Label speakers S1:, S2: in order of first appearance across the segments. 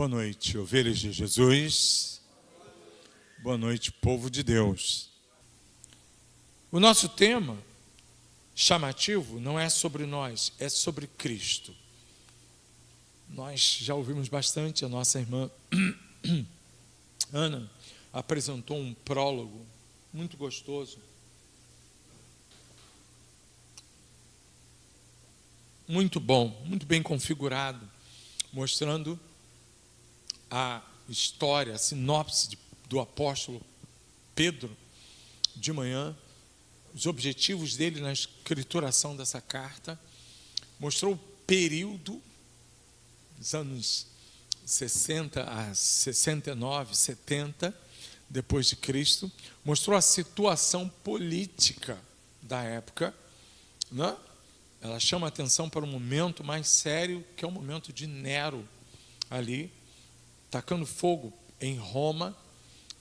S1: Boa noite, ovelhas de Jesus. Boa noite, povo de Deus. O nosso tema chamativo não é sobre nós, é sobre Cristo. Nós já ouvimos bastante, a nossa irmã Ana apresentou um prólogo muito gostoso, muito bom, muito bem configurado, mostrando a história, a sinopse do apóstolo Pedro de manhã, os objetivos dele na escrituração dessa carta, mostrou o período dos anos 60 a 69, 70 depois de Cristo, mostrou a situação política da época, né? Ela chama a atenção para um momento mais sério, que é o momento de Nero ali, tacando fogo em Roma,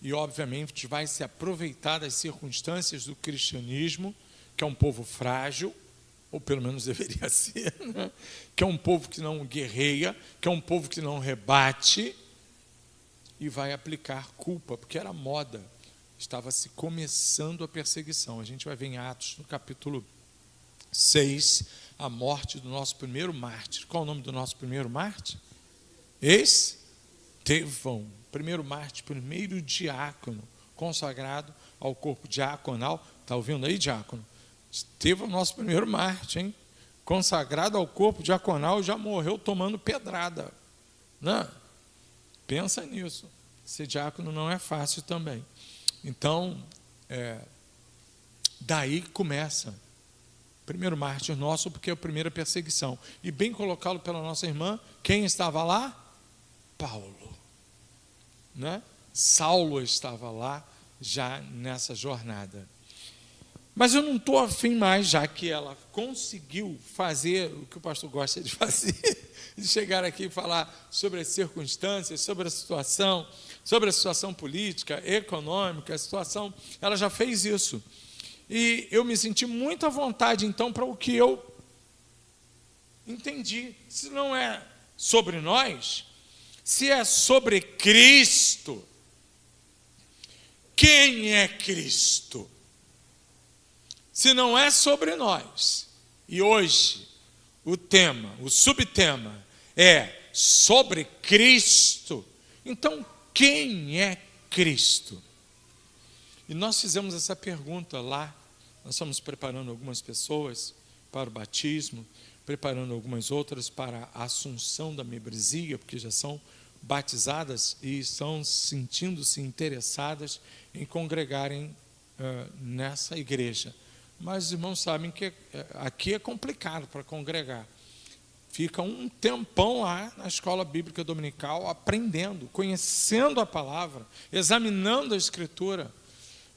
S1: e obviamente vai se aproveitar das circunstâncias do cristianismo, que é um povo frágil, ou pelo menos deveria ser, né? Que é um povo que não guerreia, que é um povo que não rebate, e vai aplicar culpa, porque era moda, estava se começando a perseguição. A gente vai ver em Atos, no capítulo 6, a morte do nosso primeiro mártir. Qual é o nome do nosso primeiro mártir? Estevão, primeiro mártir, primeiro diácono, consagrado ao corpo diaconal. Está ouvindo aí, diácono? Estevão, nosso primeiro mártir, hein? Consagrado ao corpo diaconal, já morreu tomando pedrada. Não, pensa nisso. Ser diácono não é fácil também. Então, daí começa. Primeiro mártir nosso, porque é a primeira perseguição. E bem colocado pela nossa irmã, quem estava lá? Paulo. Né? Saulo estava lá já nessa jornada. Mas eu não estou afim mais, já que ela conseguiu fazer o que o pastor gosta de fazer, de chegar aqui e falar sobre as circunstâncias, sobre a situação política, econômica, a situação, ela já fez isso. E eu me senti muito à vontade, então, para o que eu entendi. Se não é sobre nós, se é sobre Cristo, quem é Cristo? Se não é sobre nós, e hoje o tema, o subtema é sobre Cristo, então quem é Cristo? E nós fizemos essa pergunta lá, nós estamos preparando algumas pessoas para o batismo, preparando algumas outras para a assunção da membresia, porque já são batizadas e estão sentindo-se interessadas em congregarem nessa igreja. Mas os irmãos sabem que aqui é complicado para congregar. Fica um tempão lá na escola bíblica dominical, aprendendo, conhecendo a palavra, examinando a Escritura.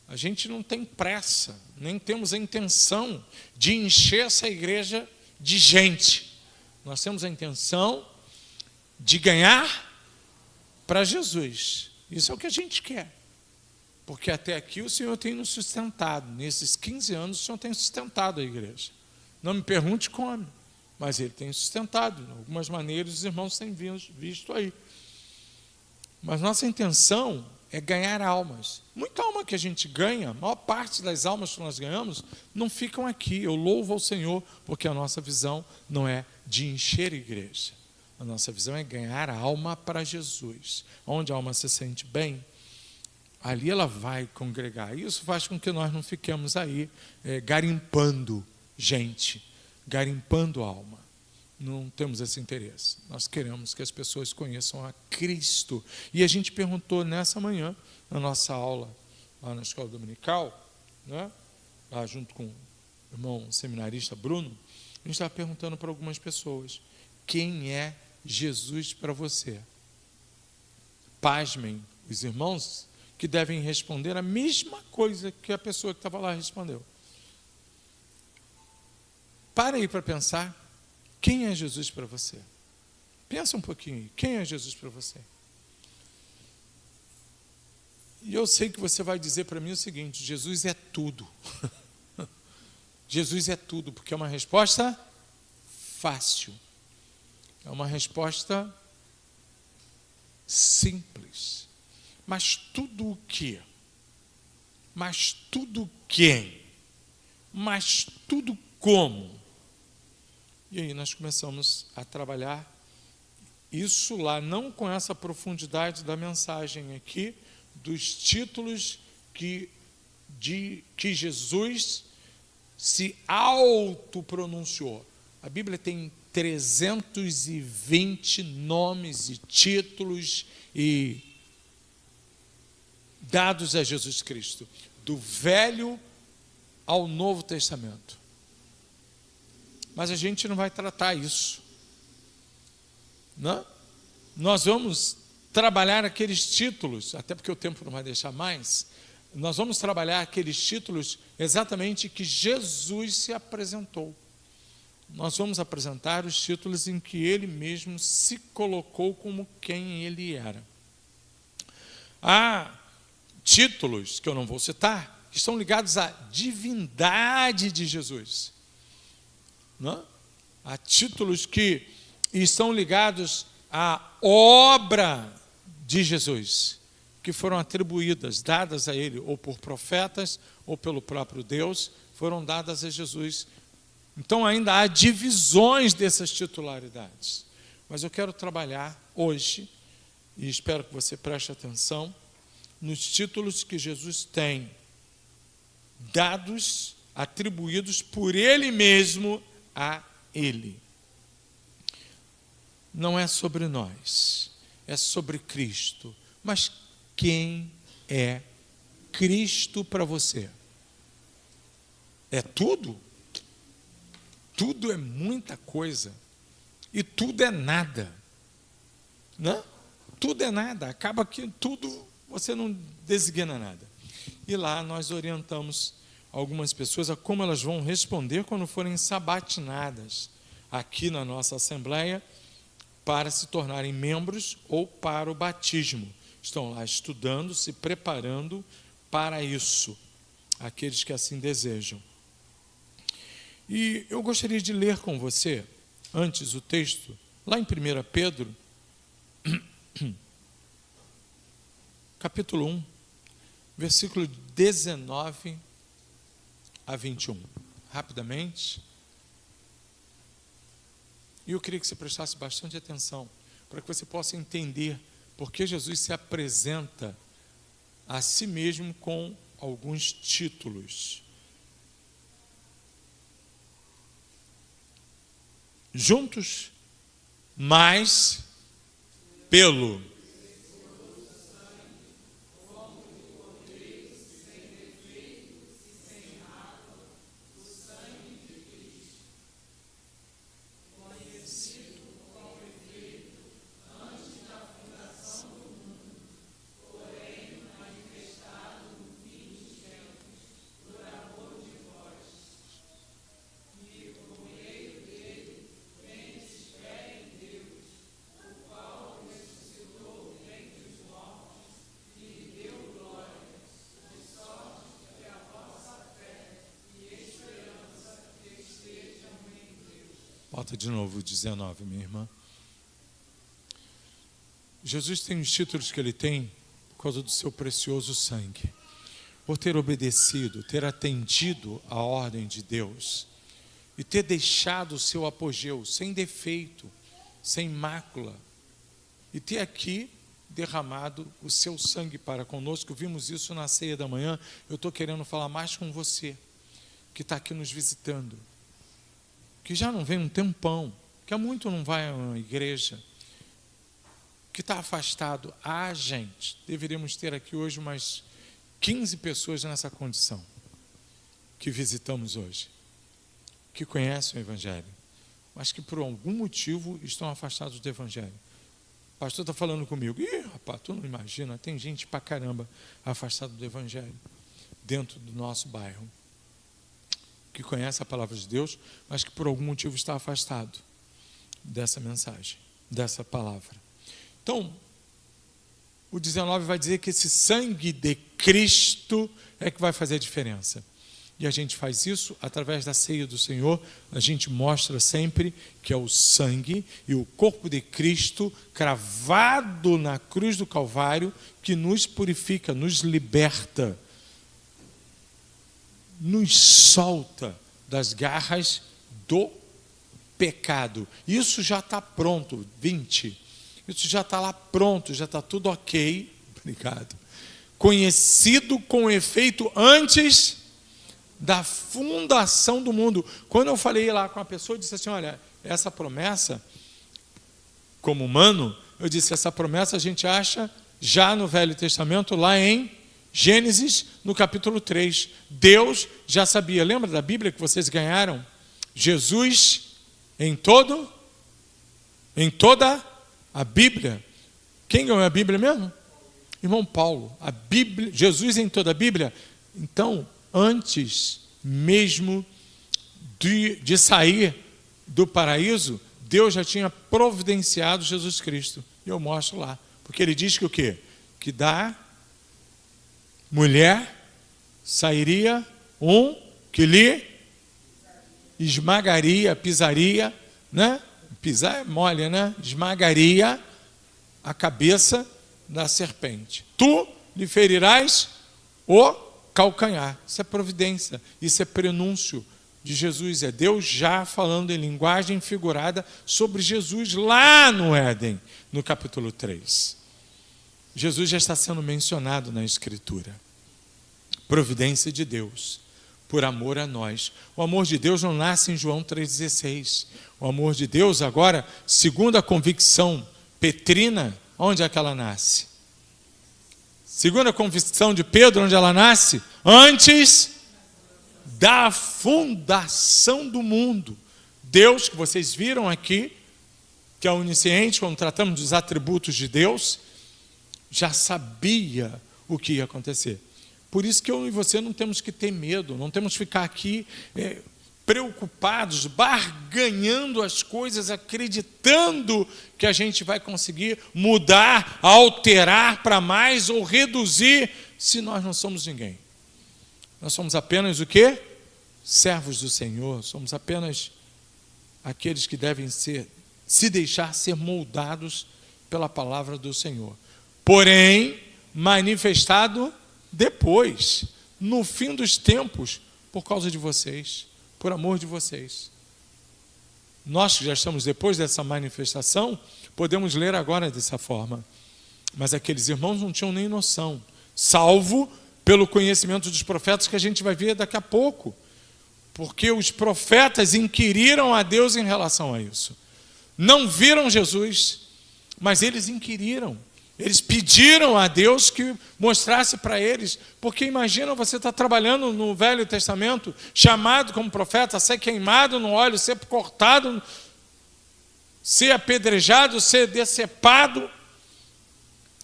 S1: A gente não tem pressa, nem temos a intenção de encher essa igreja de gente. Nós temos a intenção de ganhar para Jesus. Isso é o que a gente quer. Porque até aqui o Senhor tem nos sustentado. Nesses 15 anos o Senhor tem sustentado a igreja. Não me pergunte como, mas Ele tem sustentado. De algumas maneiras os irmãos têm visto aí. Mas nossa intenção é ganhar almas. Muita alma que a gente ganha, a maior parte das almas que nós ganhamos, não ficam aqui. Eu louvo ao Senhor, porque a nossa visão não é de encher a igreja. A nossa visão é ganhar a alma para Jesus. Onde a alma se sente bem, ali ela vai congregar. Isso faz com que nós não fiquemos aí garimpando gente, garimpando alma. Não temos esse interesse. Nós queremos que as pessoas conheçam a Cristo. E a gente perguntou nessa manhã, na nossa aula, lá na escola dominical, né? Lá junto com o irmão seminarista Bruno, a gente estava perguntando para algumas pessoas: quem é Jesus para você? Pasmem, os irmãos que devem responder a mesma coisa que a pessoa que estava lá respondeu. Para aí para pensar, quem é Jesus para você? Pensa um pouquinho aí, quem é Jesus para você? E eu sei que você vai dizer para mim o seguinte: Jesus é tudo. Jesus é tudo, porque é uma resposta fácil. É uma resposta simples. Mas tudo o quê? Mas tudo quem? Mas tudo como? E aí nós começamos a trabalhar isso lá, não com essa profundidade da mensagem aqui, dos títulos que Jesus se autopronunciou. A Bíblia tem 320 nomes e títulos e dados a Jesus Cristo, do Velho ao Novo Testamento. Mas a gente não vai tratar isso, não? Nós vamos trabalhar aqueles títulos, até porque o tempo não vai deixar mais, nós vamos trabalhar aqueles títulos exatamente que Jesus se apresentou. Nós vamos apresentar os títulos em que ele mesmo se colocou como quem ele era. Há títulos, que eu não vou citar, que estão ligados à divindade de Jesus. Não? Há títulos que estão ligados à obra de Jesus, que foram atribuídas, dadas a ele, ou por profetas, ou pelo próprio Deus, foram dadas a Jesus. Então ainda há divisões dessas titularidades. Mas eu quero trabalhar hoje, e espero que você preste atenção, nos títulos que Jesus tem dados, atribuídos por ele mesmo a ele. Não é sobre nós, é sobre Cristo. Mas quem é Cristo para você? É tudo? Tudo é muita coisa. E tudo é nada. Não? Tudo é nada. Acaba que tudo você não designa nada. E lá nós orientamos algumas pessoas a como elas vão responder quando forem sabatinadas aqui na nossa Assembleia para se tornarem membros ou para o batismo. Estão lá estudando, se preparando para isso, aqueles que assim desejam. E eu gostaria de ler com você, antes o texto, lá em 1 Pedro, capítulo 1, versículo 19 a 21. Rapidamente. E eu queria que você prestasse bastante atenção, para que você possa entender por que Jesus se apresenta a si mesmo com alguns títulos. Juntos, mas pelo Bota de novo o 19, minha irmã. Jesus tem os títulos que ele tem por causa do seu precioso sangue. Por ter obedecido, ter atendido à ordem de Deus e ter deixado o seu apogeu sem defeito, sem mácula, e ter aqui derramado o seu sangue para conosco. Vimos isso na ceia da manhã. Eu estou querendo falar mais com você, que está aqui nos visitando, que já não vem um tempão, que há muito não vai a uma igreja, que está afastado. Gente, deveríamos ter aqui hoje umas 15 pessoas nessa condição, que visitamos hoje, que conhecem o Evangelho, mas que por algum motivo estão afastados do Evangelho. O pastor está falando comigo, rapaz, tu não imagina, tem gente pra caramba afastada do Evangelho, dentro do nosso bairro, que conhece a palavra de Deus, mas que por algum motivo está afastado dessa mensagem, dessa palavra. Então, o 19 vai dizer que esse sangue de Cristo é que vai fazer a diferença. E a gente faz isso através da ceia do Senhor. A gente mostra sempre que é o sangue e o corpo de Cristo cravado na cruz do Calvário que nos purifica, nos liberta, nos solta das garras do pecado. Isso já está pronto, 20. Isso já está lá pronto, já está tudo ok. Obrigado. Conhecido com efeito antes da fundação do mundo. Quando eu falei lá com a pessoa, eu disse assim, olha, essa promessa, como humano, eu disse, essa promessa a gente acha já no Velho Testamento, lá em Gênesis, no capítulo 3. Deus já sabia. Lembra da Bíblia que vocês ganharam? Jesus em toda a Bíblia. Quem ganhou a Bíblia mesmo? Irmão Paulo. A Bíblia, Jesus em toda a Bíblia. Então, antes mesmo de sair do paraíso, Deus já tinha providenciado Jesus Cristo. E eu mostro lá. Porque ele diz que o quê? Que da mulher sairia um que lhe esmagaria, pisaria, né? Pisar é mole, né? Esmagaria a cabeça da serpente. Tu lhe ferirás o calcanhar. Isso é providência, isso é prenúncio de Jesus. É Deus já falando em linguagem figurada sobre Jesus lá no Éden, no capítulo 3. Jesus já está sendo mencionado na Escritura. Providência de Deus, por amor a nós. O amor de Deus não nasce em João 3,16. O amor de Deus agora, segundo a convicção petrina, onde é que ela nasce? Segundo a convicção de Pedro, onde ela nasce? Antes da fundação do mundo. Deus, que vocês viram aqui, que é onisciente, quando tratamos dos atributos de Deus, já sabia o que ia acontecer. Por isso que eu e você não temos que ter medo, não temos que ficar aqui preocupados, barganhando as coisas, acreditando que a gente vai conseguir mudar, alterar para mais ou reduzir, se nós não somos ninguém. Nós somos apenas o quê? Servos do Senhor, somos apenas aqueles que devem se deixar ser moldados pela palavra do Senhor. Porém, manifestado depois, no fim dos tempos, por causa de vocês, por amor de vocês. Nós que já estamos depois dessa manifestação, podemos ler agora dessa forma. Mas aqueles irmãos não tinham nem noção, salvo pelo conhecimento dos profetas que a gente vai ver daqui a pouco. Porque os profetas inquiriram a Deus em relação a isso. Não viram Jesus, mas eles inquiriram. Eles pediram a Deus que mostrasse para eles, porque imagina você estar trabalhando no Velho Testamento, chamado como profeta, ser queimado no óleo, ser cortado, ser apedrejado, ser decepado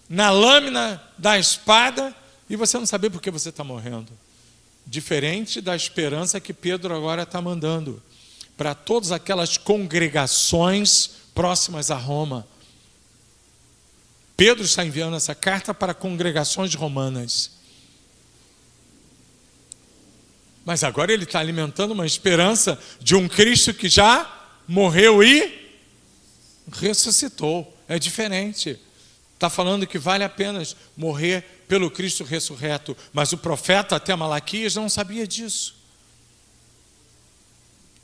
S1: na lâmina da espada, e você não saber por que você está morrendo. Diferente da esperança que Pedro agora está mandando para todas aquelas congregações próximas a Roma. Pedro está enviando essa carta para congregações romanas. Mas agora ele está alimentando uma esperança de um Cristo que já morreu e ressuscitou. É diferente. Está falando que vale a pena morrer pelo Cristo ressurreto. Mas o profeta, até Malaquias, não sabia disso.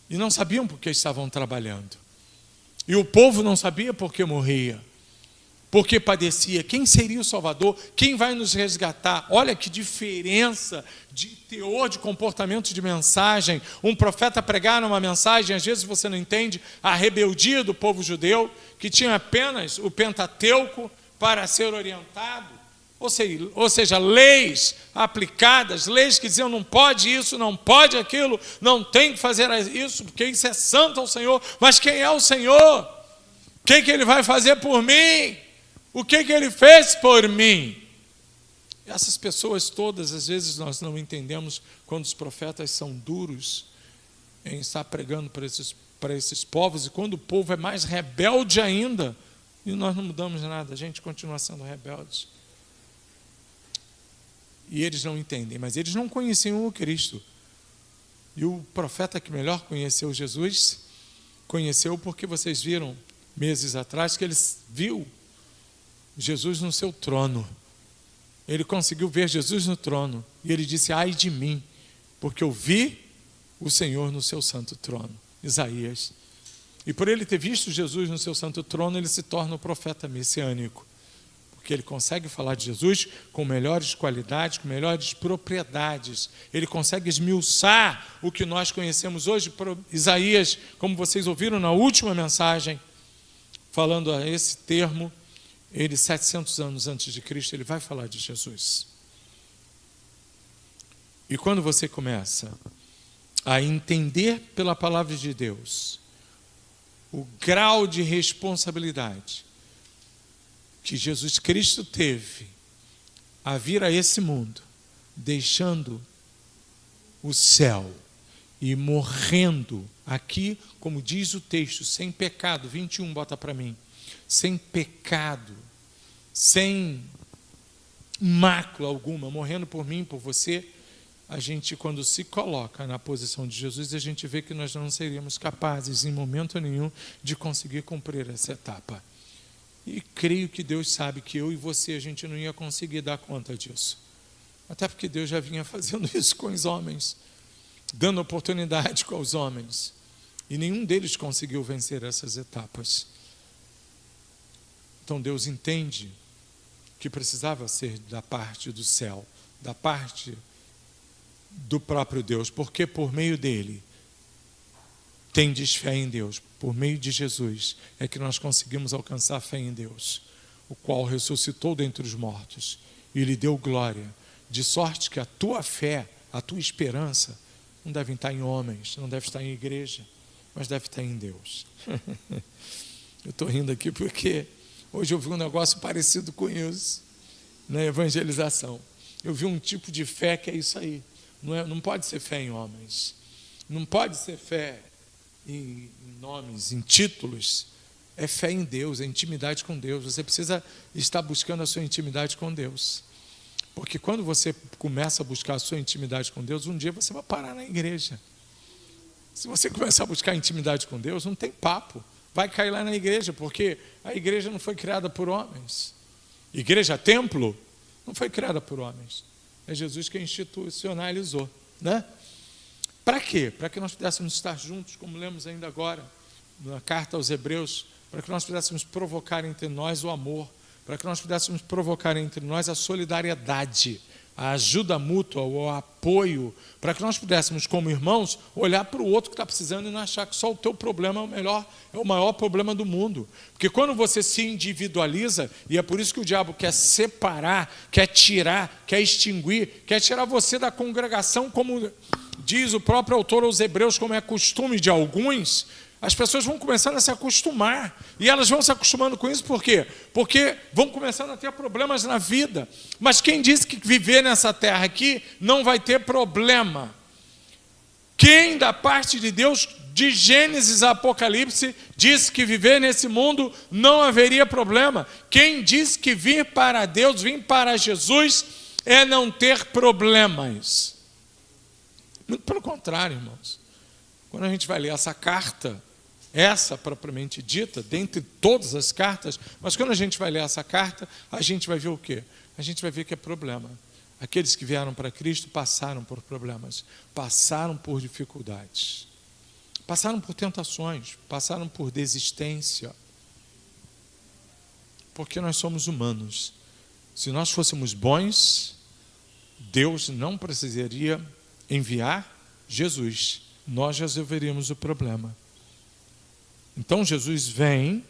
S1: E não sabiam por que estavam trabalhando. E o povo não sabia por que morria. Porque padecia. Quem seria o Salvador? Quem vai nos resgatar? Olha que diferença de teor, de comportamento, de mensagem. Um profeta pregar uma mensagem, às vezes você não entende a rebeldia do povo judeu, que tinha apenas o Pentateuco para ser orientado. Ou seja, leis aplicadas, leis que diziam não pode isso, não pode aquilo, não tem que fazer isso, porque isso é santo ao Senhor. Mas quem é o Senhor? O que Ele vai fazer por mim? O que Ele fez por mim? Essas pessoas todas, às vezes nós não entendemos quando os profetas são duros em estar pregando para esses povos, e quando o povo é mais rebelde ainda, e nós não mudamos nada, a gente continua sendo rebeldes. E eles não entendem, mas eles não conheciam o Cristo. E o profeta que melhor conheceu Jesus, conheceu porque vocês viram meses atrás que ele viu Jesus no seu trono. Ele conseguiu ver Jesus no trono. E ele disse: ai de mim, porque eu vi o Senhor no seu santo trono. Isaías. E por ele ter visto Jesus no seu santo trono, ele se torna o profeta messiânico. Porque ele consegue falar de Jesus com melhores qualidades, com melhores propriedades. Ele consegue esmiuçar o que nós conhecemos hoje. Isaías, como vocês ouviram na última mensagem, falando a esse termo, ele, 700 anos antes de Cristo, ele vai falar de Jesus. E quando você começa a entender pela palavra de Deus o grau de responsabilidade que Jesus Cristo teve a vir a esse mundo, deixando o céu e morrendo aqui, como diz o texto, sem pecado, 21, bota para mim, sem pecado, sem mácula alguma, morrendo por mim, por você. A gente, quando se coloca na posição de Jesus, a gente vê que nós não seríamos capazes, em momento nenhum, de conseguir cumprir essa etapa. E creio que Deus sabe que eu e você, a gente não ia conseguir dar conta disso. Até porque Deus já vinha fazendo isso com os homens, dando oportunidade com os homens. E nenhum deles conseguiu vencer essas etapas. Então Deus entende que precisava ser da parte do céu, da parte do próprio Deus, porque por meio dele tendes fé em Deus, por meio de Jesus é que nós conseguimos alcançar a fé em Deus, o qual ressuscitou dentre os mortos e lhe deu glória, de sorte que a tua fé, a tua esperança não deve estar em homens, não deve estar em igreja, mas deve estar em Deus. Eu estou rindo aqui porque hoje eu vi um negócio parecido com isso na evangelização. Eu vi um tipo de fé que é isso aí. Não pode ser fé em homens, não pode ser fé em nomes, em títulos. É fé em Deus, é intimidade com Deus. Você precisa estar buscando a sua intimidade com Deus, porque quando você começa a buscar a sua intimidade com Deus, um dia você vai parar na igreja. Se você começar a buscar intimidade com Deus, não tem papo, vai cair lá na igreja, porque a igreja não foi criada por homens. Igreja, templo, não foi criada por homens. É Jesus que institucionalizou, né? Para quê? Para que nós pudéssemos estar juntos, como lemos ainda agora, na carta aos Hebreus, para que nós pudéssemos provocar entre nós o amor, para que nós pudéssemos provocar entre nós a solidariedade, a ajuda mútua, o apoio, para que nós pudéssemos, como irmãos, olhar para o outro que está precisando e não achar que só o teu problema é o maior problema do mundo. Porque quando você se individualiza, e é por isso que o diabo quer separar, quer tirar, quer extinguir, quer tirar você da congregação, como diz o próprio autor aos Hebreus, como é costume de alguns, as pessoas vão começando a se acostumar, e elas vão se acostumando com isso, por quê? Porque vão começando a ter problemas na vida. Mas quem disse que viver nessa terra aqui não vai ter problema? Quem da parte de Deus, de Gênesis a Apocalipse, disse que viver nesse mundo não haveria problema? Quem disse que vir para Deus, vir para Jesus, é não ter problemas? Muito pelo contrário, irmãos. Quando a gente vai ler essa carta, essa propriamente dita, dentre todas as cartas, mas quando a gente vai ler essa carta, a gente vai ver o quê? A gente vai ver que é problema. Aqueles que vieram para Cristo passaram por problemas, passaram por dificuldades, passaram por tentações, passaram por desistência, porque nós somos humanos. Se nós fôssemos bons, Deus não precisaria enviar Jesus, nós resolveríamos o problema. Então Jesus vem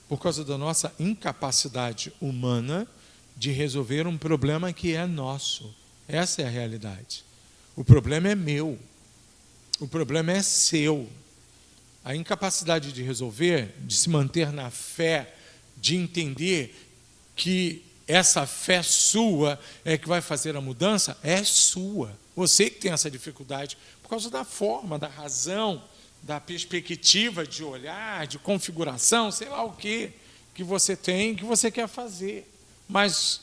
S1: por causa da nossa incapacidade humana de resolver um problema que é nosso. Essa é a realidade. O problema é meu, o problema é seu. A incapacidade de resolver, de se manter na fé, de entender que essa fé sua é que vai fazer a mudança, é sua. Você que tem essa dificuldade por causa da forma, da razão, da perspectiva de olhar, de configuração, sei lá o que você tem, que você quer fazer. Mas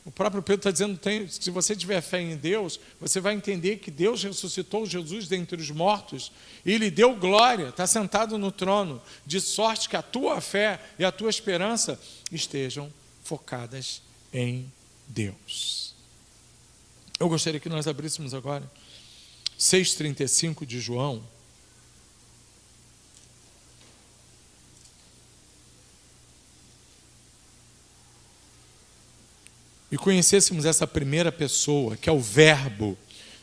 S1: O próprio Pedro está dizendo, se você tiver fé em Deus, você vai entender que Deus ressuscitou Jesus dentre os mortos e lhe deu glória, está sentado no trono, de sorte que a tua fé e a tua esperança estejam focadas em Deus. Eu gostaria que nós abríssemos agora 6,35 de João. E conhecêssemos essa primeira pessoa, que é o Verbo,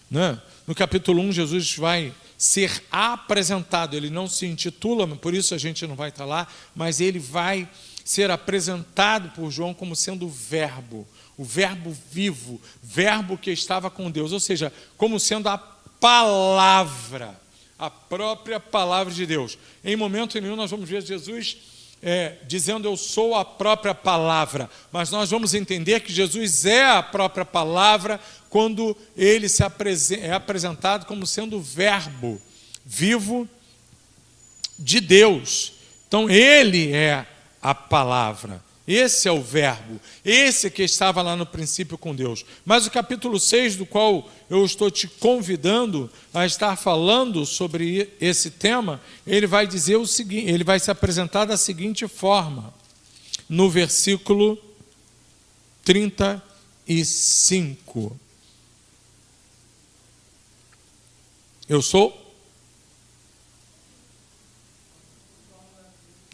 S1: né? No capítulo 1, Jesus vai ser apresentado, ele não se intitula, por isso a gente não vai estar lá, mas ele vai ser apresentado por João como sendo o Verbo vivo, Verbo que estava com Deus, ou seja, como sendo a palavra, a própria palavra de Deus. Em momento nenhum nós vamos ver Jesus dizendo eu sou a própria palavra, mas nós vamos entender que Jesus é a própria palavra quando ele é apresentado como sendo o Verbo vivo de Deus. Então ele é a palavra, esse é o Verbo, esse que estava lá no princípio com Deus. Mas o capítulo 6, do qual eu estou te convidando a estar falando sobre esse tema, ele vai dizer o seguinte, ele vai se apresentar da seguinte forma, no versículo 35. Eu sou?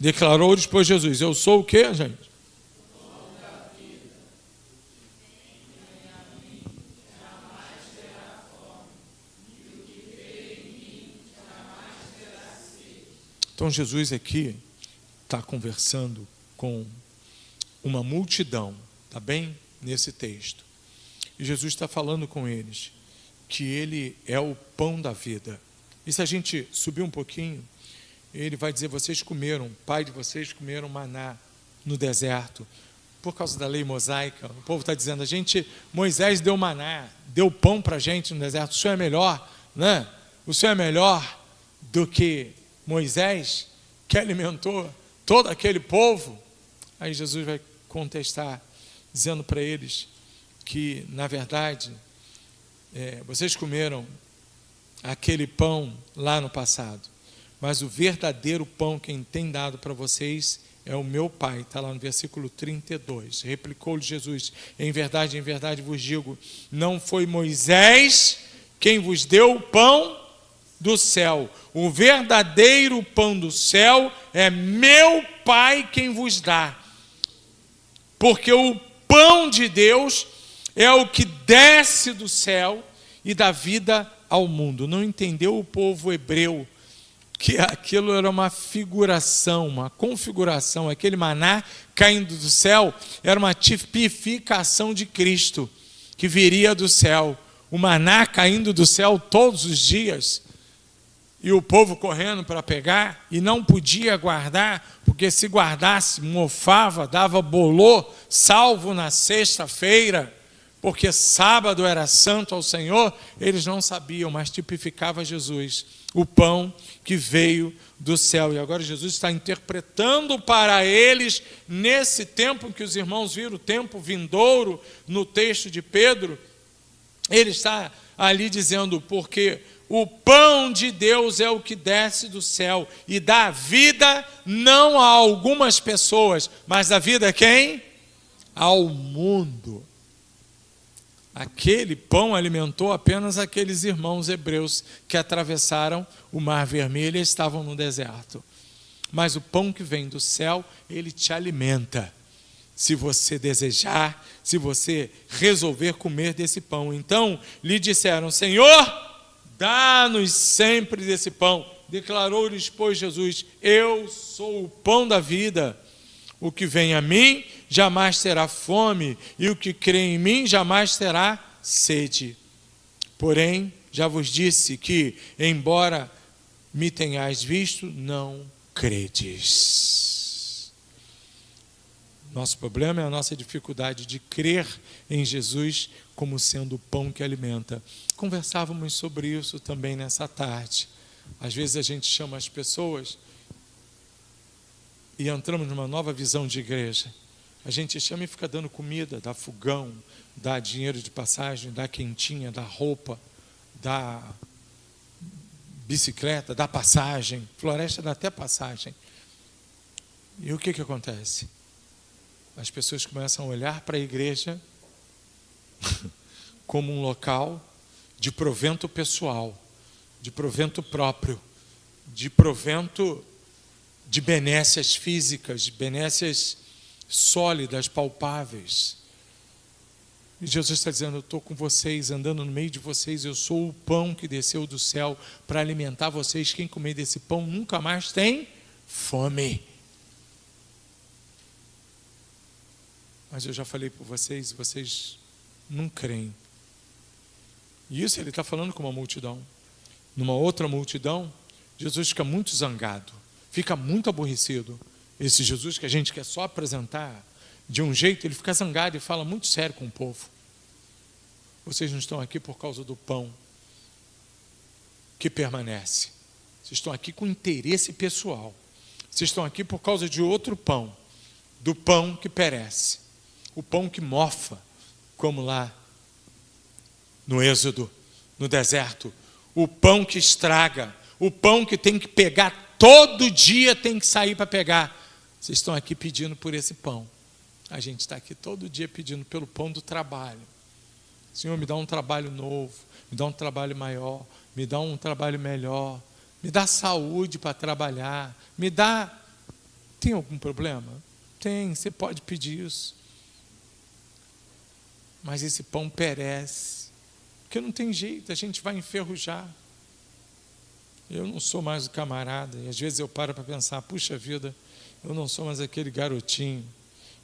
S1: Declarou depois Jesus. Eu sou o quê, gente? Então Jesus aqui está conversando com uma multidão, está bem nesse texto. E Jesus está falando com eles que ele é o pão da vida. E se a gente subir um pouquinho, ele vai dizer, vocês comeram, pai de vocês comeram maná no deserto, por causa da lei mosaica. O povo está dizendo, Moisés deu maná, deu pão para a gente no deserto, o Senhor é melhor, né? O Senhor é melhor do que Moisés, que alimentou todo aquele povo. Aí Jesus vai contestar, dizendo para eles que, na verdade, vocês comeram aquele pão lá no passado, mas o verdadeiro pão quem tem dado para vocês é o meu Pai. Está lá no versículo 32. Replicou-lhe Jesus, em verdade vos digo, não foi Moisés quem vos deu o pão do céu, o verdadeiro pão do céu é meu Pai quem vos dá, porque o pão de Deus é o que desce do céu e dá vida ao mundo. Não entendeu o povo hebreu que aquilo era uma figuração, uma configuração, aquele maná caindo do céu era uma tipificação de Cristo que viria do céu, o maná caindo do céu todos os dias. E o povo correndo para pegar, e não podia guardar, porque se guardasse, mofava, dava bolô, salvo na sexta-feira, porque sábado era santo ao Senhor, eles não sabiam, mas tipificava Jesus, o pão que veio do céu. E agora Jesus está interpretando para eles, nesse tempo que os irmãos viram, o tempo vindouro, no texto de Pedro, ele está ali dizendo, porque o pão de Deus é o que desce do céu e dá vida não a algumas pessoas, mas dá vida a quem? Ao mundo. Aquele pão alimentou apenas aqueles irmãos hebreus que atravessaram o Mar Vermelho e estavam no deserto. Mas o pão que vem do céu, ele te alimenta. Se você desejar, se você resolver comer desse pão. Então lhe disseram, Senhor, dá-nos sempre desse pão. Declarou-lhes, pois, Jesus, eu sou o pão da vida. O que vem a mim jamais terá fome, e o que crê em mim jamais terá sede. Porém, já vos disse que, embora me tenhais visto, não credes. Nosso problema é a nossa dificuldade de crer em Jesus como sendo o pão que alimenta. Conversávamos sobre isso também nessa tarde. Às vezes a gente chama as pessoas e entramos numa nova visão de igreja. A gente chama e fica dando comida, dá fogão, dá dinheiro de passagem, dá quentinha, dá roupa, dá bicicleta, dá passagem. Floresta dá até passagem. E o que acontece? As pessoas começam a olhar para a igreja como um local de provento pessoal, de provento próprio, de provento de benécias físicas, benécias sólidas, palpáveis. E Jesus está dizendo: eu estou com vocês, andando no meio de vocês, eu sou o pão que desceu do céu para alimentar vocês. Quem comer desse pão nunca mais tem fome. Mas eu já falei para vocês, vocês não creem. E isso ele está falando com uma multidão. Numa outra multidão, Jesus fica muito zangado, fica muito aborrecido. Esse Jesus que a gente quer só apresentar de um jeito, ele fica zangado e fala muito sério com o povo. Vocês não estão aqui por causa do pão que permanece. Vocês estão aqui com interesse pessoal. Vocês estão aqui por causa de outro pão, do pão que perece, o pão que mofa, como lá no Êxodo, no deserto, o pão que estraga, o pão que tem que pegar, todo dia tem que sair para pegar. Vocês estão aqui pedindo por esse pão. A gente está aqui todo dia pedindo pelo pão do trabalho. Senhor, me dá um trabalho novo, me dá um trabalho maior, me dá um trabalho melhor, me dá saúde para trabalhar, me dá... Tem algum problema? Tem, você pode pedir isso. Mas esse pão perece, porque não tem jeito, a gente vai enferrujar. Eu não sou mais o camarada, e às vezes eu paro para pensar, puxa vida, eu não sou mais aquele garotinho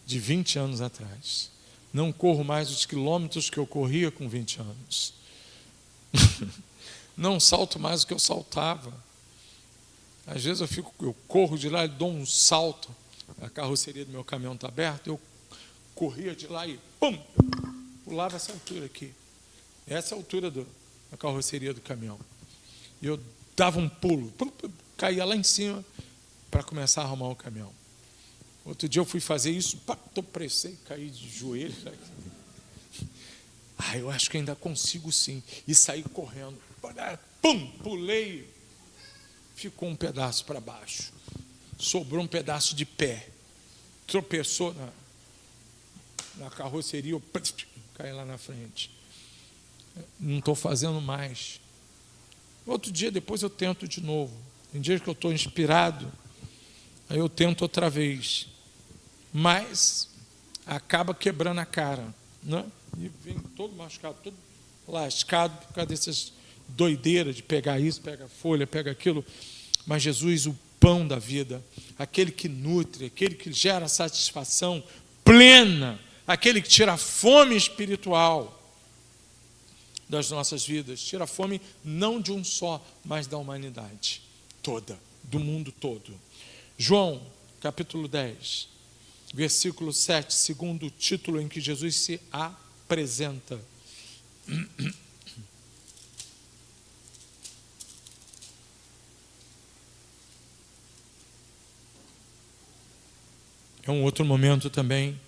S1: de 20 anos atrás. Não corro mais os quilômetros que eu corria com 20 anos. Não salto mais o que eu saltava. Às vezes eu corro de lá e dou um salto. A carroceria do meu caminhão está aberta, eu corria de lá e pum, pulava essa altura aqui. Essa é a altura da carroceria do caminhão. E eu dava um pulo, pum, caía lá em cima para começar a arrumar o caminhão. Outro dia eu fui fazer isso, pressei, caí de joelho. Eu acho que ainda consigo sim. E saí correndo. Pum, pulei. Ficou um pedaço para baixo. Sobrou um pedaço de pé. Tropeçou na carroceria, eu caí lá na frente. Não estou fazendo mais. Outro dia, depois eu tento de novo. Tem dias que eu estou inspirado, aí eu tento outra vez. Mas acaba quebrando a cara, né? E vem todo machucado, todo lascado por causa dessas doideiras de pegar isso, pega folha, pega aquilo. Mas Jesus, o pão da vida, aquele que nutre, aquele que gera satisfação plena, aquele que tira a fome espiritual das nossas vidas, tira a fome não de um só, mas da humanidade toda, do mundo todo. João, capítulo 10, versículo 7, segundo o título em que Jesus se apresenta. É um outro momento também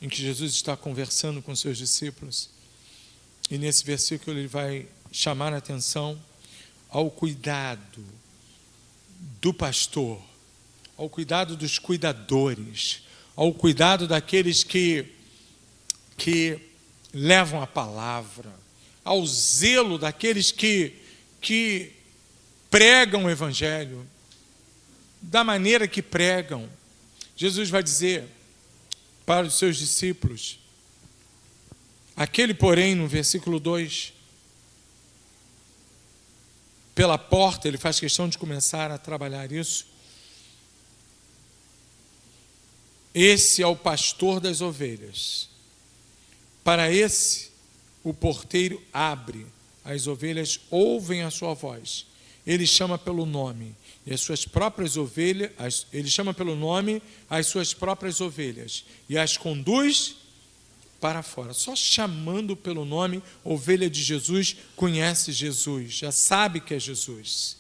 S1: em que Jesus está conversando com seus discípulos. E nesse versículo ele vai chamar a atenção ao cuidado do pastor, ao cuidado dos cuidadores, ao cuidado daqueles que levam a palavra, ao zelo daqueles que pregam o evangelho, da maneira que pregam. Jesus vai dizer para os seus discípulos, aquele, porém, no versículo 2, pela porta, ele faz questão de começar a trabalhar isso. Esse é o pastor das ovelhas. Para esse, o porteiro abre, as ovelhas ouvem a sua voz. Ele chama pelo nome, e as suas próprias ovelhas, ele chama pelo nome as suas próprias ovelhas, e as conduz para fora. Só chamando pelo nome, ovelha de Jesus conhece Jesus, já sabe que é Jesus.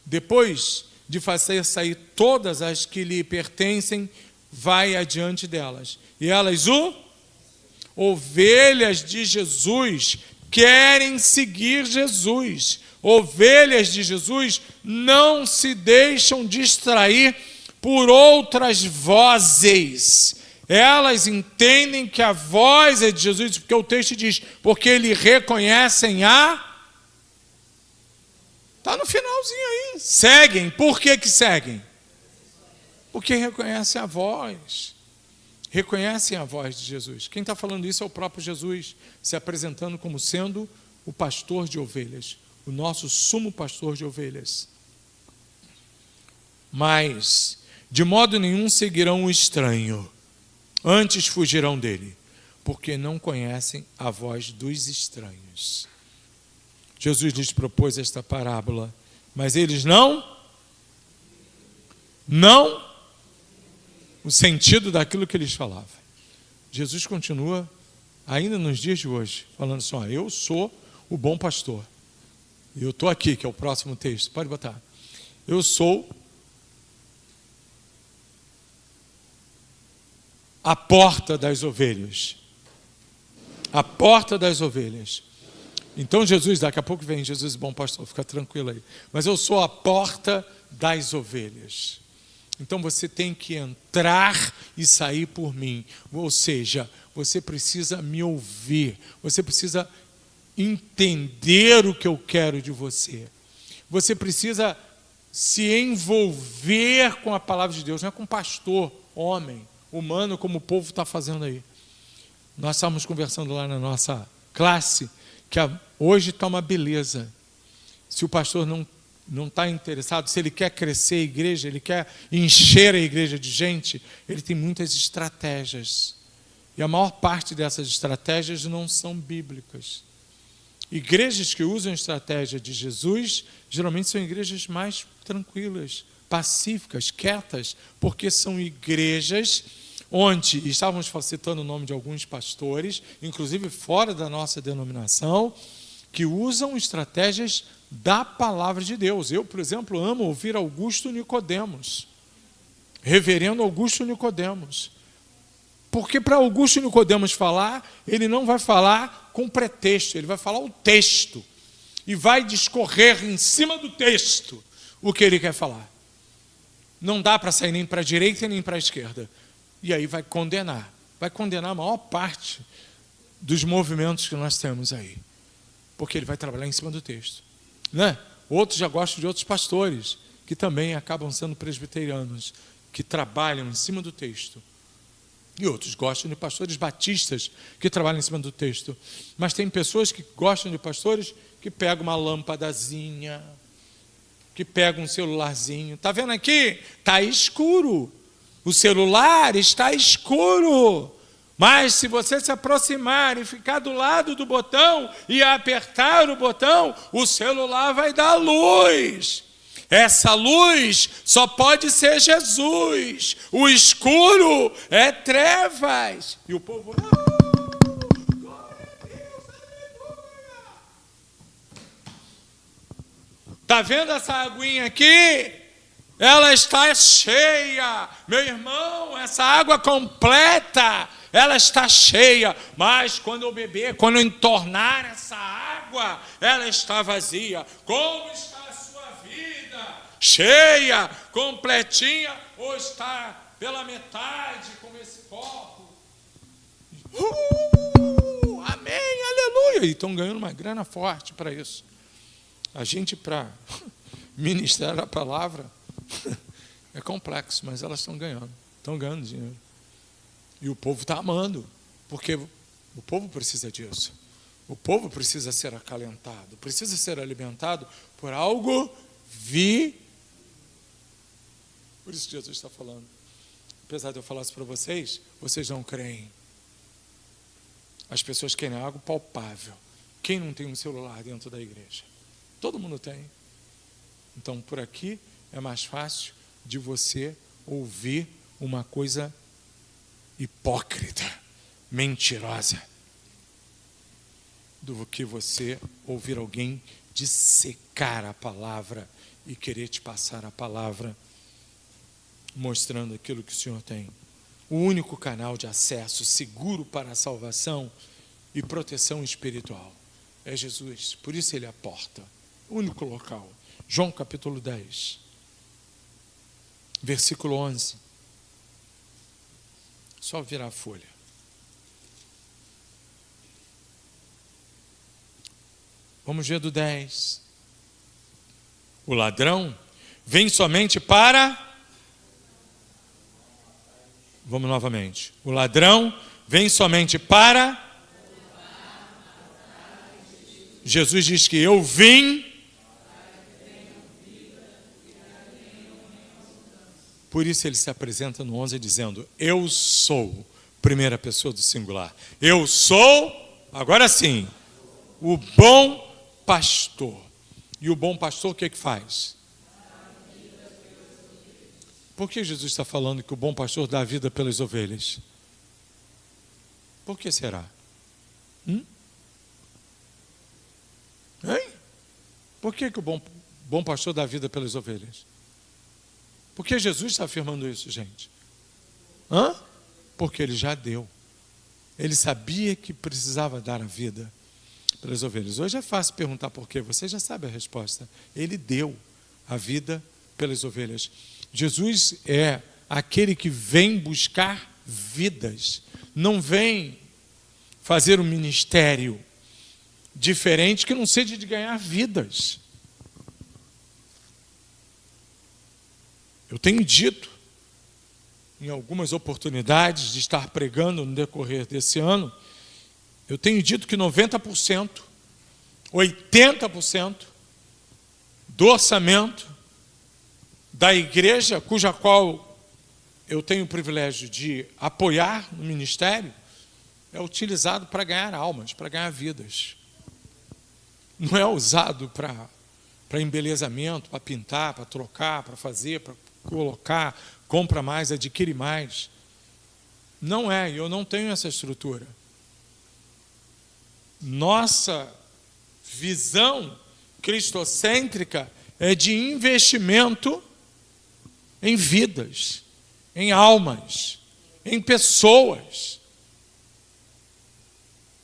S1: Depois de fazer sair todas as que lhe pertencem, vai adiante delas. E elas ovelhas de Jesus querem seguir Jesus. Ovelhas de Jesus não se deixam distrair por outras vozes. Elas entendem que a voz é de Jesus, porque o texto diz, porque eles reconhecem está no finalzinho aí. Seguem. Por que seguem? Porque reconhecem a voz. Reconhecem a voz de Jesus. Quem está falando isso é o próprio Jesus, se apresentando como sendo o pastor de ovelhas, o nosso sumo pastor de ovelhas. Mas, de modo nenhum seguirão o estranho, antes fugirão dele, porque não conhecem a voz dos estranhos. Jesus lhes propôs esta parábola, mas eles não o sentido daquilo que eles falavam. Jesus continua, ainda nos dias de hoje, falando assim, eu sou o bom pastor. E eu estou aqui, que é o próximo texto, pode botar. Eu sou a porta das ovelhas. A porta das ovelhas. Então Jesus, daqui a pouco vem Jesus, bom pastor, fica tranquilo aí. Mas eu sou a porta das ovelhas. Então você tem que entrar e sair por mim. Ou seja, você precisa me ouvir. Você precisa entender o que eu quero de você. Você precisa se envolver com a palavra de Deus. Não é com pastor, homem, humano, como o povo está fazendo aí. Nós estávamos conversando lá na nossa classe, que hoje está uma beleza. Se o pastor não está interessado, se ele quer crescer a igreja, ele quer encher a igreja de gente, ele tem muitas estratégias. E a maior parte dessas estratégias não são bíblicas. Igrejas que usam a estratégia de Jesus, geralmente são igrejas mais tranquilas, pacíficas, quietas, porque são igrejas onde, estávamos citando o nome de alguns pastores, inclusive fora da nossa denominação, que usam estratégias da palavra de Deus. Eu, por exemplo, amo ouvir Augusto Nicodemos, reverendo Augusto Nicodemos. Porque para Augusto Nicodemos falar, ele não vai falar com pretexto, ele vai falar o texto. E vai discorrer em cima do texto o que ele quer falar. Não dá para sair nem para a direita nem para a esquerda. E aí vai condenar a maior parte dos movimentos que nós temos aí. Porque ele vai trabalhar em cima do texto. Né? Outros já gostam de outros pastores, que também acabam sendo presbiterianos, que trabalham em cima do texto. E outros gostam de pastores batistas, que trabalham em cima do texto. Mas tem pessoas que gostam de pastores que pegam uma lâmpadazinha, que pegam um celularzinho. Está vendo aqui? Está escuro. O celular está escuro. Mas se você se aproximar e ficar do lado do botão e apertar o botão, o celular vai dar luz. Essa luz só pode ser Jesus. O escuro é trevas. E o povo... Está vendo essa aguinha aqui? Ela está cheia. Meu irmão, essa água completa, ela está cheia. Mas quando eu beber, quando eu entornar essa água, ela está vazia. Como está a sua vida? Cheia, completinha, ou está pela metade, como esse copo? Amém, aleluia. E estão ganhando uma grana forte para isso. A gente, para ministrar a palavra, é complexo, mas elas estão ganhando dinheiro. E o povo está amando, porque o povo precisa disso. O povo precisa ser acalentado, precisa ser alimentado por algo Por isso que Jesus está falando. Apesar de eu falar isso para vocês, vocês não creem. As pessoas querem algo palpável. Quem não tem um celular dentro da igreja? Todo mundo tem. Então, por aqui é mais fácil de você ouvir uma coisa hipócrita, mentirosa, do que você ouvir alguém dissecar a palavra e querer te passar a palavra, mostrando aquilo que o Senhor tem. o único canal de acesso seguro para a salvação e proteção espiritual. É Jesus, por isso ele é a porta, o único local. João capítulo 10, versículo 11. Só virar a folha. Vamos ver do 10. O ladrão vem somente para... Vamos novamente. O ladrão vem somente para... Jesus diz que eu vim... Por isso ele se apresenta no 11 dizendo, eu sou, primeira pessoa do singular. Eu sou, agora sim, o bom pastor. E o bom pastor o que faz? Por que Jesus está falando que o bom pastor dá a vida pelas ovelhas? Por que será? Hein? Por que o bom pastor dá a vida pelas ovelhas? Por que Jesus está afirmando isso, gente? Porque ele já deu. Ele sabia que precisava dar a vida pelas ovelhas. Hoje é fácil perguntar por quê. Você já sabe a resposta. Ele deu a vida pelas ovelhas. Jesus é aquele que vem buscar vidas. Não vem fazer um ministério diferente que não seja de ganhar vidas. Eu tenho dito, em algumas oportunidades de estar pregando no decorrer desse ano, eu tenho dito que 90%, 80% do orçamento da igreja, cuja qual eu tenho o privilégio de apoiar no ministério, é utilizado para ganhar almas, para ganhar vidas. Não é usado para embelezamento, para pintar, para trocar, para fazer, para colocar, compra mais, adquire mais. Não é, eu não tenho essa estrutura. Nossa visão cristocêntrica é de investimento em vidas, em almas, em pessoas.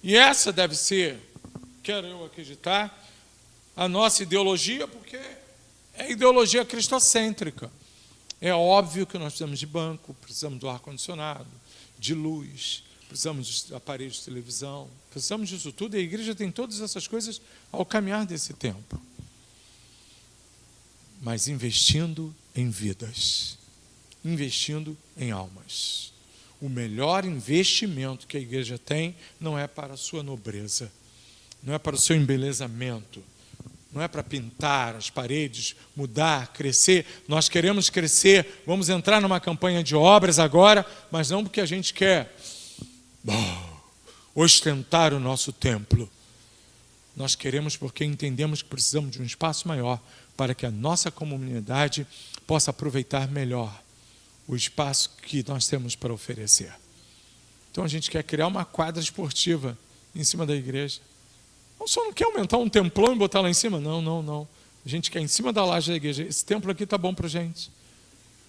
S1: E essa deve ser, quero eu acreditar, a nossa ideologia, porque é ideologia cristocêntrica. É óbvio que nós precisamos de banco, precisamos do ar-condicionado, de luz, precisamos de aparelhos de televisão, precisamos disso tudo, e a igreja tem todas essas coisas ao caminhar desse tempo. Mas investindo em vidas, investindo em almas. O melhor investimento que a igreja tem não é para a sua nobreza, não é para o seu embelezamento, não é para pintar as paredes, mudar, crescer. Nós queremos crescer, vamos entrar numa campanha de obras agora, mas não porque a gente quer ostentar o nosso templo. Nós queremos porque entendemos que precisamos de um espaço maior para que a nossa comunidade possa aproveitar melhor o espaço que nós temos para oferecer. Então a gente quer criar uma quadra esportiva em cima da igreja. Só não quer aumentar um templão e botar lá em cima? Não. A gente quer em cima da laje da igreja. Esse templo aqui está bom para a gente.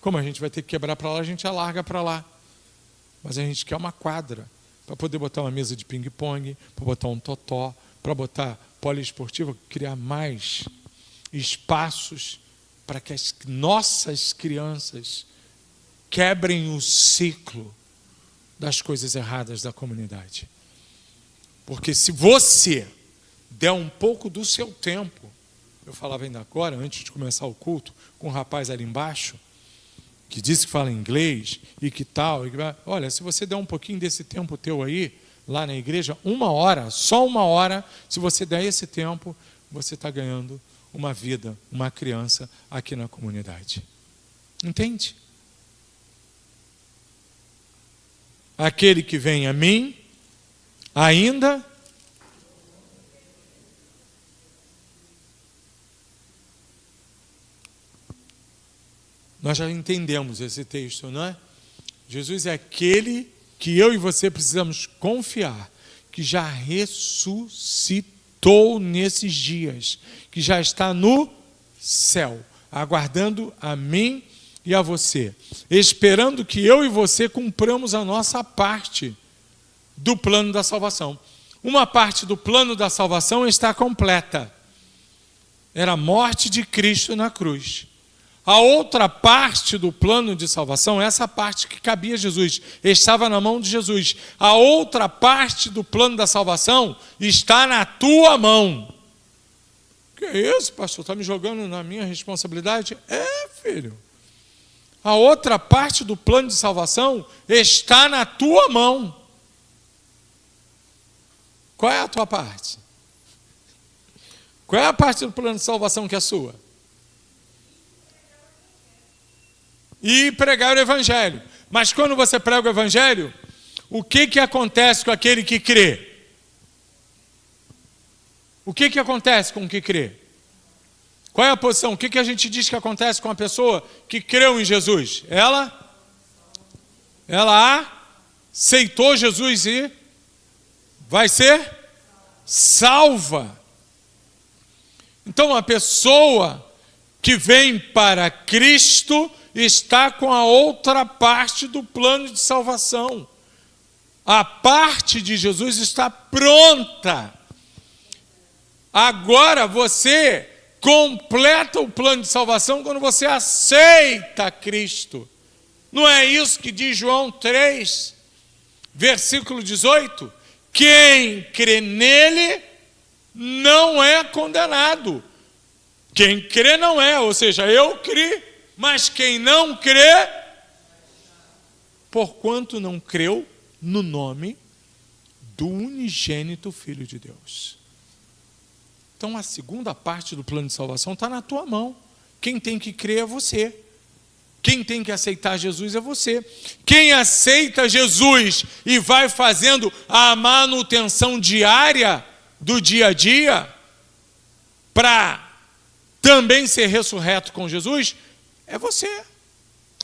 S1: Como a gente vai ter que quebrar para lá, a gente alarga para lá. Mas a gente quer uma quadra para poder botar uma mesa de ping-pong, para botar um totó, para botar poliesportiva, criar mais espaços para que as nossas crianças quebrem o ciclo das coisas erradas da comunidade. Porque se você der um pouco do seu tempo, eu falava ainda agora, antes de começar o culto, com um rapaz ali embaixo, que disse que fala inglês e que tal, olha, se você der um pouquinho desse tempo teu aí, lá na igreja, 1 hora, só 1 hora, se você der esse tempo, você está ganhando uma vida, uma criança aqui na comunidade. Entende? Aquele que vem a mim, ainda nós já entendemos esse texto, não é? Jesus é aquele que eu e você precisamos confiar, que já ressuscitou nesses dias, que já está no céu, aguardando a mim e a você, esperando que eu e você cumpramos a nossa parte do plano da salvação. Uma parte do plano da salvação está completa. Era a morte de Cristo na cruz. A outra parte do plano de salvação, essa parte que cabia a Jesus, estava na mão de Jesus. A outra parte do plano da salvação está na tua mão. Que é isso, pastor? Está me jogando na minha responsabilidade? É, filho. A outra parte do plano de salvação está na tua mão. Qual é a tua parte? Qual é a parte do plano de salvação que é sua? E pregar o evangelho. Mas quando você prega o evangelho, o que acontece com aquele que crê? O que acontece com o que crê? Qual é a posição? O que a gente diz que acontece com a pessoa que creu em Jesus? Ela aceitou Jesus e vai ser salva. Então, a pessoa que vem para Cristo está com a outra parte do plano de salvação. A parte de Jesus está pronta. Agora você completa o plano de salvação quando você aceita Cristo. Não é isso que diz João 3, versículo 18? Quem crê nele não é condenado. Quem crê não é, ou seja, eu criei, mas quem não crê, porquanto não creu no nome do unigênito Filho de Deus. Então a segunda parte do plano de salvação está na tua mão. Quem tem que crer é você. Quem tem que aceitar Jesus é você. Quem aceita Jesus e vai fazendo a manutenção diária do dia a dia para também ser ressurreto com Jesus, é você.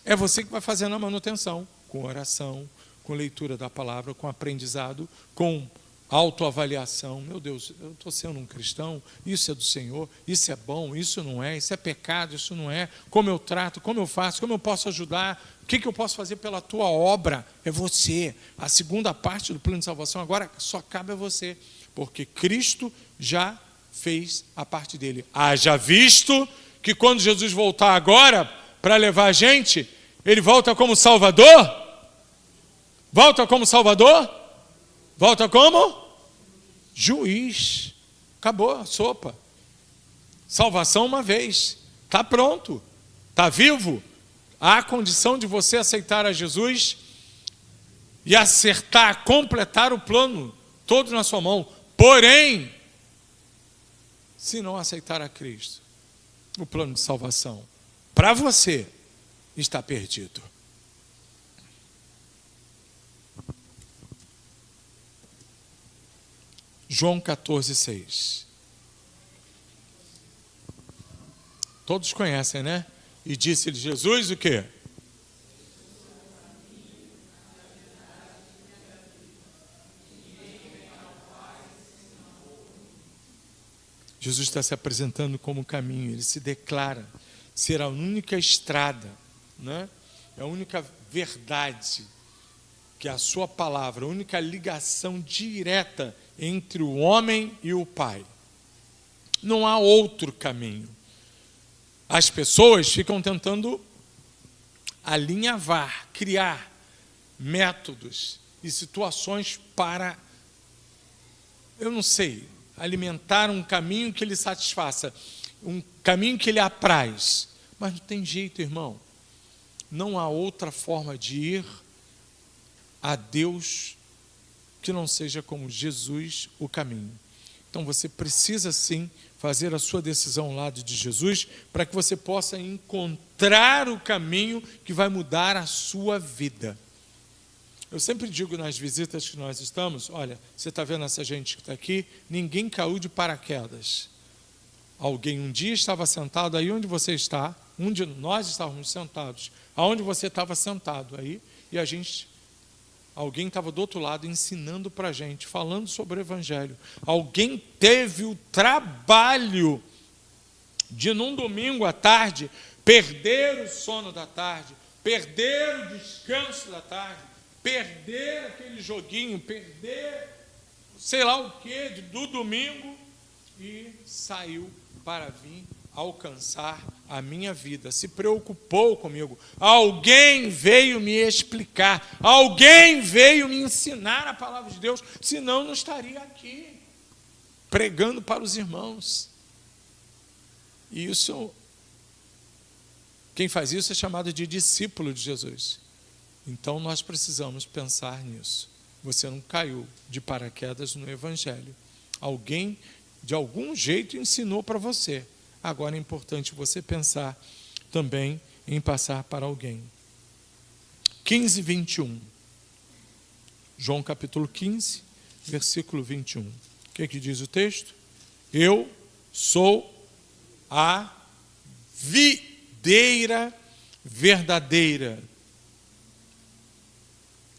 S1: É você que vai fazendo a manutenção, com oração, com leitura da palavra, com aprendizado, com autoavaliação. Meu Deus, eu estou sendo um cristão, isso é do Senhor, isso é bom, isso não é, isso é pecado, isso não é. Como eu trato, como eu faço, como eu posso ajudar, o que eu posso fazer pela tua obra? É você. A segunda parte do plano de salvação agora só cabe a você, porque Cristo já fez a parte dele. Haja visto que quando Jesus voltar agora para levar a gente, ele volta como Salvador? Volta como Salvador? Volta como? Juiz. Acabou a sopa. Salvação uma vez. Está pronto. Está vivo. Há a condição de você aceitar a Jesus e acertar, completar o plano todo na sua mão. Porém, se não aceitar a Cristo, o plano de salvação para você está perdido. João 14,6. Todos conhecem, né? E disse-lhe Jesus o quê? Jesus está se apresentando como caminho, ele se declara ser a única estrada, né? É a única verdade, que é a sua palavra, a única ligação direta entre o homem e o Pai. Não há outro caminho. As pessoas ficam tentando alinhavar, criar métodos e situações para, eu não sei, alimentar um caminho que lhe satisfaça, um caminho que lhe apraz. Mas não tem jeito, irmão. Não há outra forma de ir a Deus que não seja como Jesus o caminho. Então você precisa sim fazer a sua decisão ao lado de Jesus para que você possa encontrar o caminho que vai mudar a sua vida. Eu sempre digo nas visitas que nós estamos, olha, você está vendo essa gente que está aqui, ninguém caiu de paraquedas. Alguém um dia estava sentado aí onde você está, um de nós estávamos sentados, aonde você estava sentado aí, e alguém estava do outro lado ensinando para a gente, falando sobre o Evangelho. Alguém teve o trabalho de, num domingo à tarde, perder o sono da tarde, perder o descanso da tarde, perder aquele joguinho, perder sei lá o que do domingo, e saiu para vir alcançar a minha vida, se preocupou comigo. Alguém veio me explicar, alguém veio me ensinar a palavra de Deus, senão não estaria aqui pregando para os irmãos. E isso, quem faz isso é chamado de discípulo de Jesus. Então nós precisamos pensar nisso. Você não caiu de paraquedas no Evangelho. Alguém, de algum jeito, ensinou para você. Agora é importante você pensar também em passar para alguém. 15, 21. João capítulo 15, versículo 21. O que diz o texto? Eu sou a videira verdadeira.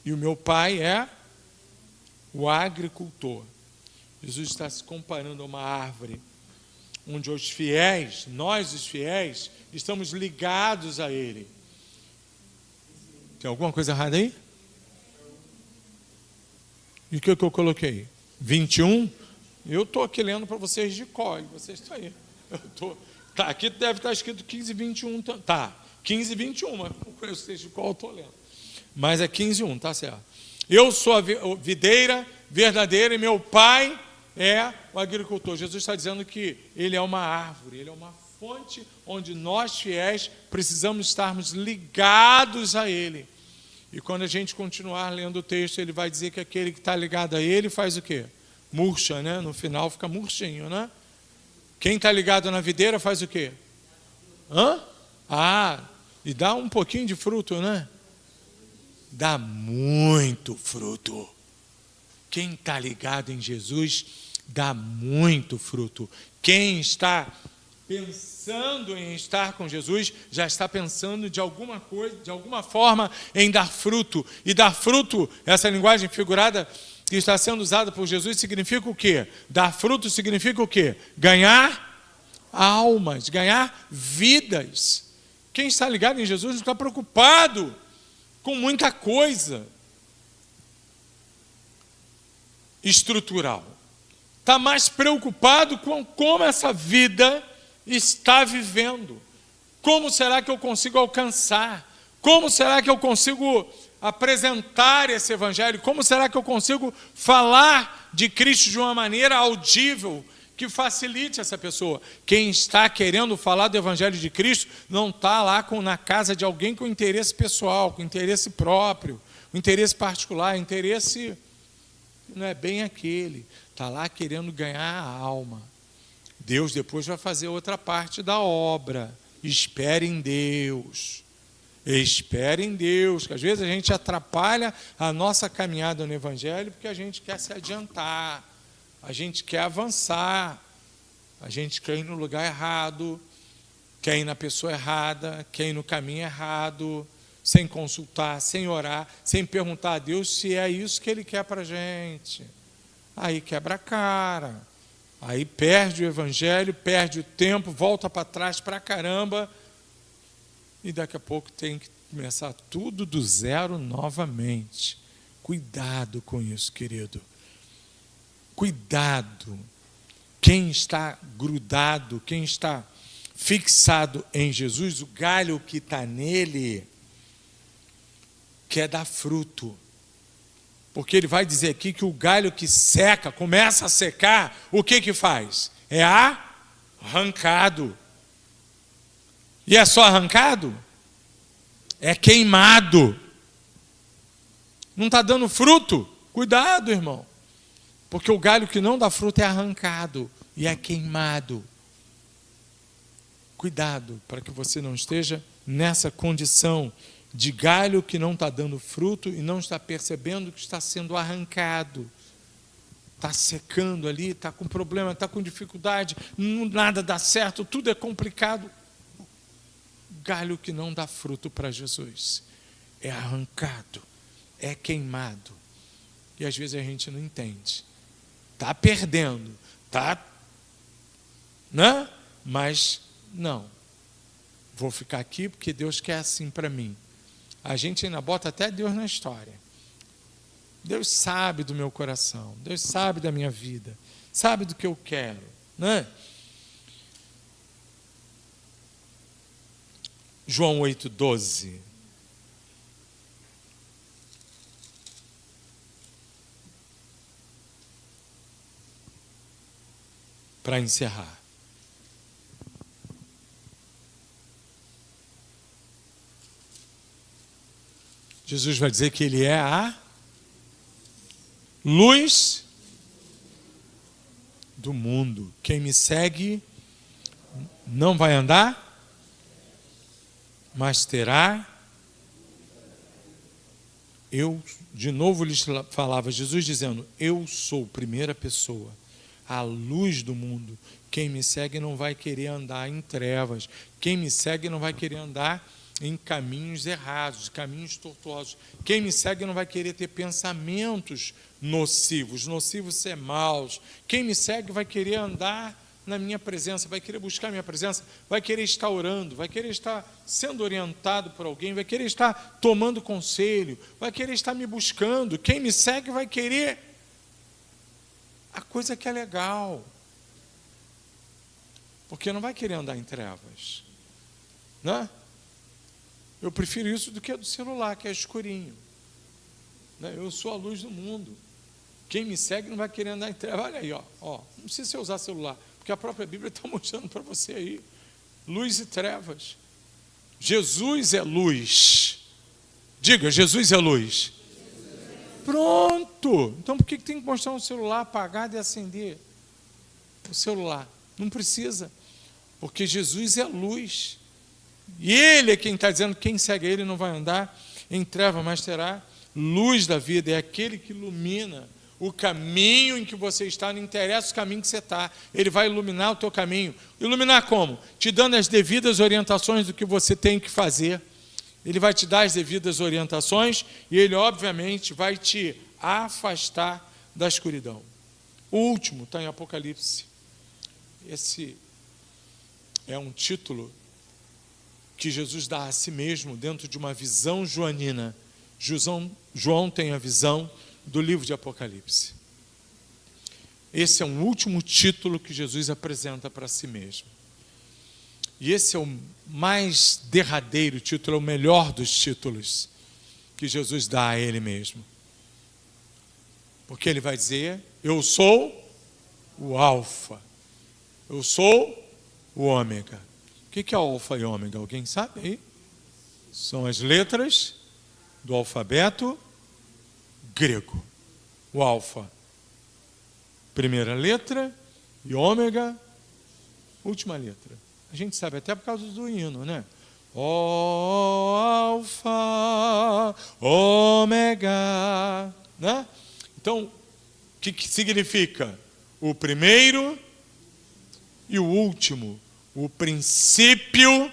S1: E o meu pai é o agricultor. Jesus está se comparando a uma árvore, onde os fiéis, nós os fiéis, estamos ligados a Ele. Tem alguma coisa errada aí? E o que eu coloquei? 21? Eu estou aqui lendo para vocês de cor, vocês estão aí. Tá, aqui deve estar escrito 15, 21. Tá, 15, 21, mas não conheço vocês de qual eu estou lendo. Mas é 15, 1, tá certo. Eu sou a videira verdadeira e meu pai é o agricultor. Jesus está dizendo que ele é uma árvore, ele é uma fonte onde nós fiéis precisamos estarmos ligados a ele. E quando a gente continuar lendo o texto, ele vai dizer que aquele que está ligado a ele faz o quê? Murcha, né? No final fica murchinho, né? Quem está ligado na videira faz o quê? E dá um pouquinho de fruto, né? Dá muito fruto. Quem está ligado em Jesus dá muito fruto. Quem está pensando em estar com Jesus já está pensando de alguma coisa, de alguma forma em dar fruto. E dar fruto, essa linguagem figurada que está sendo usada por Jesus, significa o quê? Dar fruto significa o quê? Ganhar almas, ganhar vidas. Quem está ligado em Jesus não está preocupado com muita coisa estrutural. Está mais preocupado com como essa vida está vivendo. Como será que eu consigo alcançar? Como será que eu consigo apresentar esse evangelho? Como será que eu consigo falar de Cristo de uma maneira audível, que facilite essa pessoa? Quem está querendo falar do evangelho de Cristo não está lá na casa de alguém com interesse pessoal, com interesse próprio, com interesse particular, interesse não é bem aquele. Está lá querendo ganhar a alma. Deus depois vai fazer outra parte da obra. Espere em Deus. Espere em Deus, que às vezes a gente atrapalha a nossa caminhada no evangelho porque a gente quer se adiantar, a gente quer avançar, a gente quer ir no lugar errado, quer ir na pessoa errada, quer ir no caminho errado, sem consultar, sem orar, sem perguntar a Deus se é isso que Ele quer para a gente. Aí quebra a cara, aí perde o evangelho, perde o tempo, volta para trás para caramba, e daqui a pouco tem que começar tudo do zero novamente. Cuidado com isso, querido. Cuidado. Quem está grudado, quem está fixado em Jesus, o galho que está nele, quer dar fruto. Porque ele vai dizer aqui que o galho que seca, começa a secar, o que faz? É arrancado. E é só arrancado? É queimado. Não está dando fruto? Cuidado, irmão. Porque o galho que não dá fruto é arrancado e é queimado. Cuidado para que você não esteja nessa condição de galho que não está dando fruto e não está percebendo que está sendo arrancado. Está secando ali, está com problema, está com dificuldade, nada dá certo, tudo é complicado. Galho que não dá fruto para Jesus é arrancado, é queimado. E às vezes a gente não entende. Está perdendo, está, né? Mas não. vou ficar aqui porque Deus quer assim para mim. A gente ainda bota até Deus na história. Deus sabe do meu coração, Deus sabe da minha vida, sabe do que eu quero, né? João 8,12. Para encerrar. Jesus vai dizer que ele é a luz do mundo. Quem me segue não vai andar, mas terá. Eu, de novo lhes falava, Jesus dizendo, eu sou primeira pessoa, a luz do mundo. Quem me segue não vai querer andar em trevas. Quem me segue não vai querer andar em caminhos errados, caminhos tortuosos. Quem me segue não vai querer ter pensamentos nocivos, ser maus. Quem me segue vai querer andar na minha presença, vai querer buscar a minha presença, vai querer estar orando, vai querer estar sendo orientado por alguém, vai querer estar tomando conselho, vai querer estar me buscando. Quem me segue vai querer a coisa que é legal, porque não vai querer andar em trevas, né? Eu prefiro isso do que a do celular, que é escurinho, né? Eu sou a luz do mundo. Quem me segue não vai querer andar em trevas. Olha aí, ó, não precisa você usar celular, porque a própria Bíblia está mostrando para você aí, luz e trevas. Jesus é luz. Diga, Jesus é luz. Pronto. Então por que tem que mostrar um celular apagado e acender o celular? Não precisa, porque Jesus é luz. E Ele é quem está dizendo que quem segue Ele não vai andar em treva, mas terá luz da vida. É aquele que ilumina o caminho em que você está, não interessa o caminho que você está, Ele vai iluminar o teu caminho. Iluminar como? Te dando as devidas orientações do que você tem que fazer. Ele vai te dar as devidas orientações e Ele, obviamente, vai te afastar da escuridão. O último está em Apocalipse. Esse é um título que Jesus dá a si mesmo dentro de uma visão joanina. João tem a visão do livro de Apocalipse. Esse é um último título que Jesus apresenta para si mesmo. E esse é o mais derradeiro título, é o melhor dos títulos que Jesus dá a Ele mesmo. Porque Ele vai dizer, eu sou o Alfa, eu sou o Ômega. O que é Alfa e Ômega? Alguém sabe aí? São as letras do alfabeto grego. O Alfa, primeira letra, e Ômega, última letra. A gente sabe até por causa do hino, né? Ó Alfa, Ômega, né? Então, o que significa? O primeiro e o último, o princípio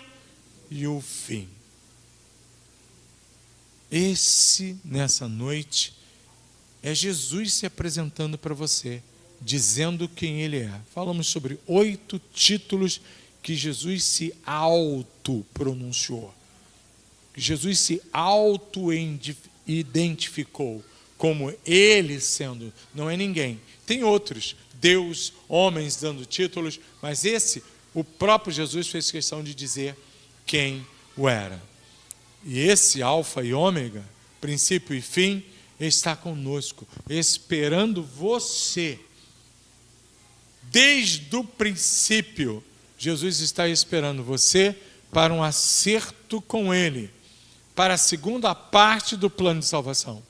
S1: e o fim. Esse, nessa noite, é Jesus se apresentando para você, dizendo quem Ele é. Falamos sobre 8 títulos que Jesus se auto-pronunciou. Que Jesus se auto-identificou como Ele sendo, não é ninguém. Tem outros, Deus, homens dando títulos, mas esse, o próprio Jesus fez questão de dizer quem o era. E esse Alfa e Ômega, princípio e fim, está conosco, esperando você. Desde o princípio, Jesus está esperando você para um acerto com Ele, para a segunda parte do plano de salvação.